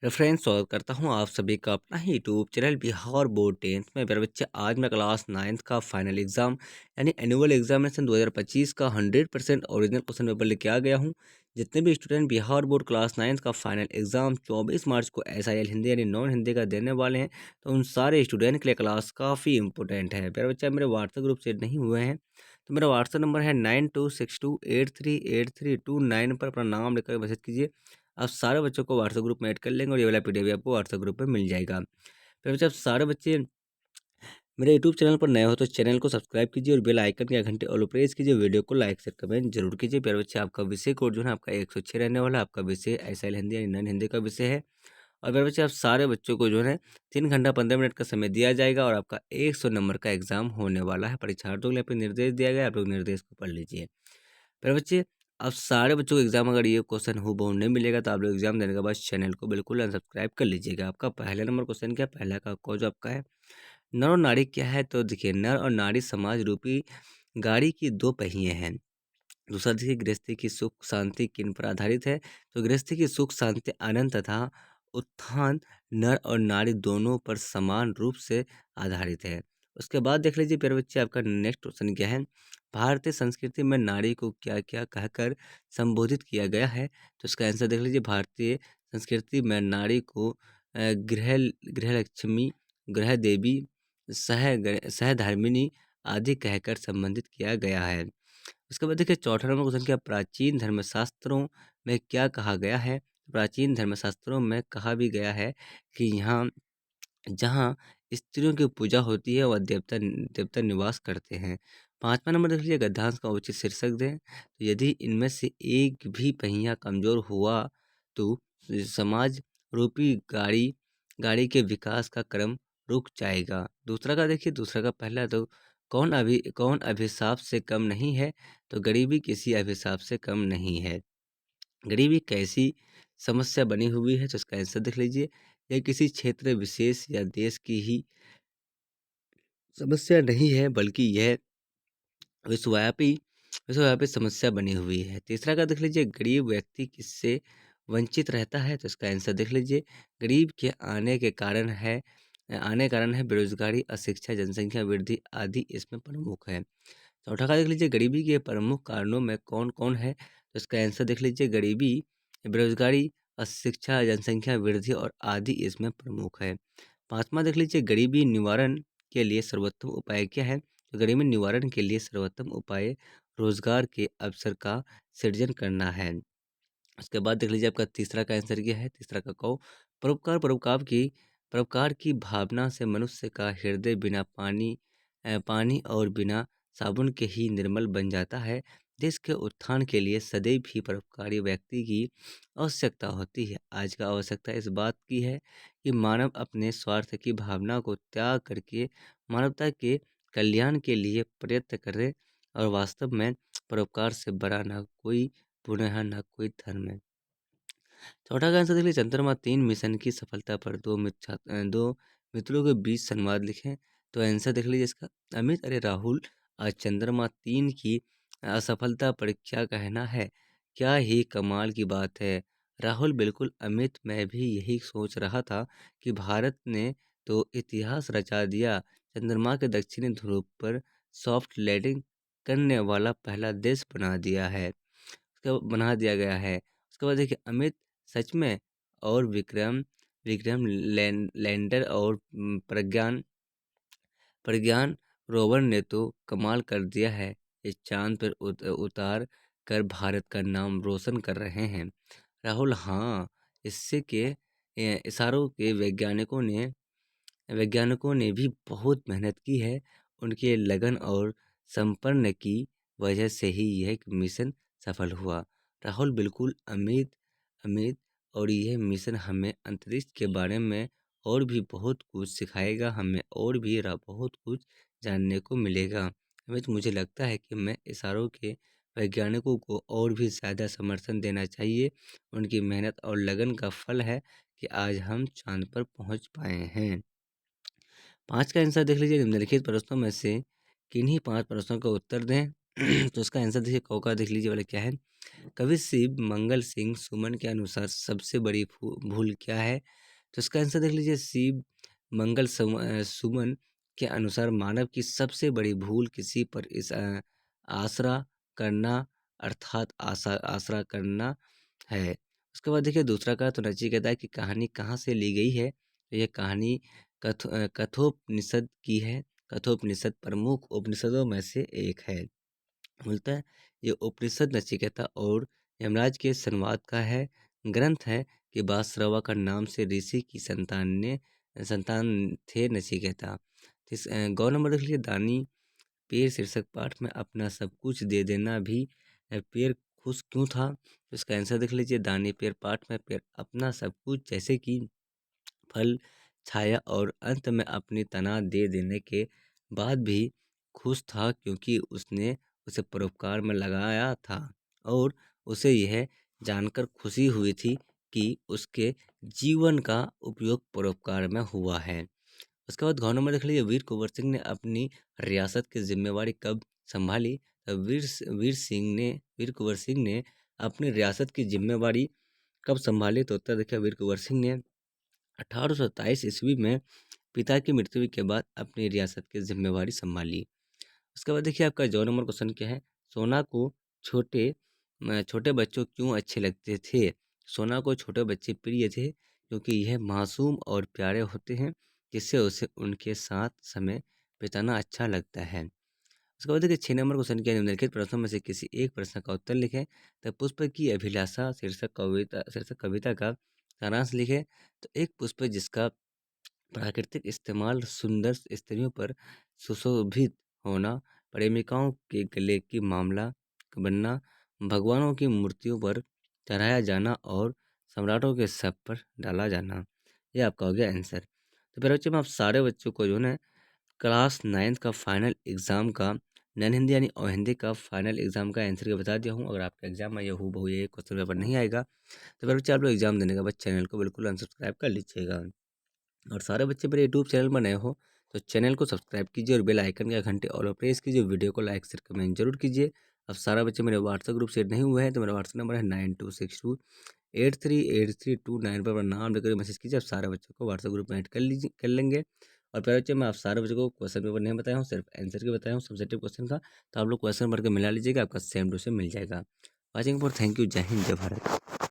Friends, स्वागत करता हूँ आप सभी का अपना ही YouTube channel Bihar board 10th में। मेरे बच्चे, आज मैं क्लास 9th का फाइनल एग्जाम यानी एनुअल एग्जामिनेशन 2025 का 100% ओरिजिनल क्वेश्चन पेपर लेके आ गया हूँ। जितने भी student Bihar board class 9th का फाइनल एग्जाम 24 मार्च को SIL हिंदी यानी नॉन हिंदी का देने वाले हैं, तो उन सारे स्टूडेंट के लिए क्लास काफ़ी इंपॉर्टेंट है। मेरे बच्चे, मेरे व्हाट्सएप ग्रुप से नहीं हुए हैं तो मेरा व्हाट्सएप नंबर है 9262838329 पर अपना नाम लिखकर मैसेज कीजिए। आप सारे बच्चों को व्हाट्सएप ग्रुप में ऐड कर लेंगे और ये वाला पीडीएफ भी आपको व्हाट्सएप ग्रुप पे मिल जाएगा। फिर बच्चे, आप सारे बच्चे मेरे यूट्यूब चैनल पर नए हो तो चैनल को सब्सक्राइब कीजिए और बेल आइकन के घंटे ऑल प्रेस कीजिए। वीडियो को लाइक शेयर कमेंट जरूर कीजिए। प्यारे बच्चे, आपका विषय कोड जो है आपका 106 रहने वाला है। आपका विषय SIL हिंदी यानी नॉन हिंदी का विषय है। और प्यारे बच्चे, आप सारे बच्चों को जो है 3 घंटा 15 मिनट का समय दिया जाएगा और आपका 100 नंबर का एग्जाम होने वाला है। परीक्षार्थियों के लिए आपको निर्देश दिया गया है, आप लोग निर्देश को पढ़ लीजिए। पर बच्चे, अब सारे बच्चों को एग्जाम अगर ये क्वेश्चन हूबहू नहीं मिलेगा तो आप लोग एग्जाम देने के बाद चैनल को बिल्कुल अनसब्सक्राइब कर लीजिएगा। आपका पहला नंबर क्वेश्चन क्या, पहला का को जो आपका है, नर और नारी क्या है? तो देखिए, नर और नारी समाज रूपी गाड़ी की दो पहिए हैं। दूसरा देखिए, गृहस्थी की सुख शांति किन पर आधारित है? तो गृहस्थी की सुख शांति आनंद तथा उत्थान नर और नारी दोनों पर समान रूप से आधारित है। उसके बाद देख लीजिए प्यारे बच्चे, आपका नेक्स्ट क्वेश्चन क्या है, भारतीय संस्कृति में नारी को क्या क्या कहकर संबोधित किया गया है? तो इसका आंसर देख लीजिए, भारतीय संस्कृति में नारी को गृह गृहलक्ष्मी, गृह देवी, सहधर्मिणी आदि कहकर संबोधित किया गया है। उसके बाद देखिए, चौथा नंबर क्वेश्चन क्या, प्राचीन धर्मशास्त्रों में क्या कहा गया है? प्राचीन धर्मशास्त्रों में कहा भी गया है कि यहाँ जहाँ स्त्रियों की पूजा होती है वह देवता देवता निवास करते हैं। पांचवा नंबर देख लीजिए, गद्यांश का उचित शीर्षक दें। तो यदि इनमें से एक भी पहिया कमजोर हुआ तो समाज रूपी गाड़ी गाड़ी के विकास का क्रम रुक जाएगा। दूसरा का देखिए, दूसरा का पहला, तो कौन अभिशाप से कम नहीं है? तो गरीबी किसी अभिशाप से कम नहीं है। गरीबी कैसी समस्या बनी हुई है? तो इसका आंसर देख लीजिए, यह किसी क्षेत्र विशेष या देश की ही समस्या नहीं है, बल्कि यह विश्वव्यापी विश्वव्यापी समस्या बनी हुई है। तीसरा का देख लीजिए, गरीब व्यक्ति किससे वंचित रहता है? तो इसका आंसर देख लीजिए, गरीब के आने कारण है बेरोजगारी, अशिक्षा, जनसंख्या वृद्धि आदि इसमें प्रमुख है। चौथा का देख लीजिए, गरीबी के प्रमुख कारणों में कौन कौन है? तो इसका आंसर देख लीजिए, गरीबी, बेरोजगारी, अशिक्षा, जनसंख्या वृद्धि और आदि इसमें प्रमुख है। पांचवा देख लीजिए, गरीबी निवारण के लिए सर्वोत्तम उपाय क्या है? तो गरीबी निवारण के लिए सर्वोत्तम उपाय रोजगार के अवसर का सृजन करना है। उसके बाद देख लीजिए, आपका तीसरा का आंसर क्या है? तीसरा का कहो, परोपकार की भावना से मनुष्य का हृदय बिना पानी और बिना साबुन के ही निर्मल बन जाता है। देश के उत्थान के लिए सदैव ही परोपकारी व्यक्ति की आवश्यकता होती है। आज का आवश्यकता इस बात की है कि मानव अपने स्वार्थ की भावना को त्याग करके मानवता के कल्याण के लिए प्रयत्न करे, और वास्तव में परोपकार से बड़ा न कोई पुण्य है न कोई धर्म है। चौथा का आंसर देख लीजिए, चंद्रमा 3 मिशन की सफलता पर दो मित्रों के बीच संवाद लिखें। तो आंसर देख लीजिए इसका, अमित, अरे राहुल, आज चंद्रमा 3 की असफलता पर क्या कहना है? क्या ही कमाल की बात है। राहुल, बिल्कुल अमित, मैं भी यही सोच रहा था कि भारत ने तो इतिहास रचा दिया। चंद्रमा के दक्षिणी ध्रुव पर सॉफ्ट लैंडिंग करने वाला पहला देश बना दिया गया है। उसके बाद देखिए, अमित, सच में? और विक्रम विक्रम लैंडर और प्रज्ञान प्रज्ञान रोवर ने तो कमाल कर दिया है। इस चांद पर उतार कर भारत का नाम रोशन कर रहे हैं। राहुल, हाँ, इससे के इशारों के वैज्ञानिकों ने भी बहुत मेहनत की है। उनके लगन और संपन्न की वजह से ही यह मिशन सफल हुआ। राहुल, बिल्कुल अमित अमित, और यह मिशन हमें अंतरिक्ष के बारे में और भी बहुत कुछ सिखाएगा, हमें और भी बहुत कुछ जानने को मिलेगा। अमित, मुझे लगता है कि मैं इशारों के वैज्ञानिकों को और भी ज़्यादा समर्थन देना चाहिए। उनकी मेहनत और लगन का फल है कि आज हम चांद पर पहुंच पाए हैं। 5 का आंसर देख लीजिए, निम्नलिखित प्रश्नों में से किन्हीं 5 प्रश्नों का उत्तर दें। तो इसका आंसर देखिए कौ का देख लीजिए वाला क्या है। कवि शिव मंगल सिंह सुमन के अनुसार सबसे बड़ी भूल क्या है। तो इसका आंसर देख लीजिए शिव मंगल सुमन के अनुसार मानव की सबसे बड़ी भूल किसी पर आसरा करना अर्थात आसरा करना है। उसके बाद देखिए दूसरा का तो नचिकेता की कहानी कहाँ से ली गई है। तो ये कहानी कठोपनिषद की है। कठोपनिषद प्रमुख उपनिषदों में से एक है। बोलता है ये उपनिषद नचिकेता और यमराज के संवाद का है ग्रंथ है कि बासरवा का नाम से ऋषि की संतान थे नचिकेता। गौ नंबर देख लीजिए दानी पेड़ शीर्षक पाठ में अपना सब कुछ दे देना भी पेड़ खुश क्यों था। तो इसका आंसर देख लीजिए दानी पेड़ पाठ में पेड़ अपना सब कुछ जैसे कि फल छाया और अंत में अपनी तना दे देने के बाद भी खुश था क्योंकि उसने उसे परोपकार में लगाया था और उसे यह जानकर खुशी हुई थी कि उसके जीवन का उपयोग परोपकार में हुआ है। उसके बाद घाव नंबर देख लीजिए वीर कुंवर सिंह ने अपनी रियासत की जिम्मेवारी कब संभाली। तो वीर कुंवर सिंह ने अपनी रियासत की जिम्मेवारी कब संभाली। तो उत्तर देखिए वीर कुंवर सिंह ने 1827 ईस्वी में पिता की मृत्यु के बाद अपनी रियासत की जिम्मेवारी संभाली। उसके बाद देखिए आपका जो नंबर क्वेश्चन क्या है। सोना को छोटे छोटे बच्चों क्यों अच्छे लगते थे। सोना को छोटे बच्चे प्रिय थे क्योंकि यह मासूम और प्यारे होते हैं जिससे उसे उनके साथ समय बिताना अच्छा लगता है। उसके बाद देखिए 6 नंबर क्वेश्चन क्या है, निम्नलिखित प्रश्नों में से किसी एक प्रश्न का उत्तर लिखें। तो पुष्प की अभिलाषा शीर्षक कविता का सारांश लिखें। तो एक पुष्प जिसका प्राकृतिक इस्तेमाल सुंदर स्त्रियों पर सुशोभित होना, प्रेमिकाओं के गले की मामला बनना, भगवानों की मूर्तियों पर चढ़ाया जाना और सम्राटों के शव पर डाला जाना, ये आपका हो गया आंसर। तो फिर बच्चे मैं आप सारे बच्चों को जो है ना क्लास 9th का फाइनल एग्ज़ाम का नॉन हिंदी यानी और हिंदी का फाइनल एग्ज़ाम का आंसर के बता दिया हूँ। अगर आपका एग्जाम में ये हूबहू ये क्वेश्चन पेपर नहीं आएगा तो फिर बच्चे आप लोग एग्जाम देने के बाद चैनल को बिल्कुल अनसब्सक्राइब कर लीजिएगा। और सारे बच्चे मेरे यूट्यूब चैनल पर नए हो तो चैनल को सब्सक्राइब कीजिए और बेल आइकन का घंटे ऑल पर प्रेस कीजिए। वीडियो को लाइक शेयर कमेंट जरूर कीजिए। अब सारा बच्चे मेरे व्हाट्सएप ग्रुप से नहीं हुए हैं तो मेरा व्हाट्सएप नंबर है 9262838329 पर नाम लेकर मैसेज कीजिए। आप सारे बच्चों को व्हाट्सएप ग्रुप में ऐड कर लेंगे। और प्यारे बच्चे मैं आप सारे बच्चों को क्वेश्चन पेपर नहीं बताया हूँ, सिर्फ आंसर के बताया हूँ सब्जेक्टिव क्वेश्चन का। तो आप लोग क्वेश्चन भर के मिला लीजिएगा, आपका सेम टू सेम मिल जाएगा। Watching for thank you. जय हिंद जय भारत।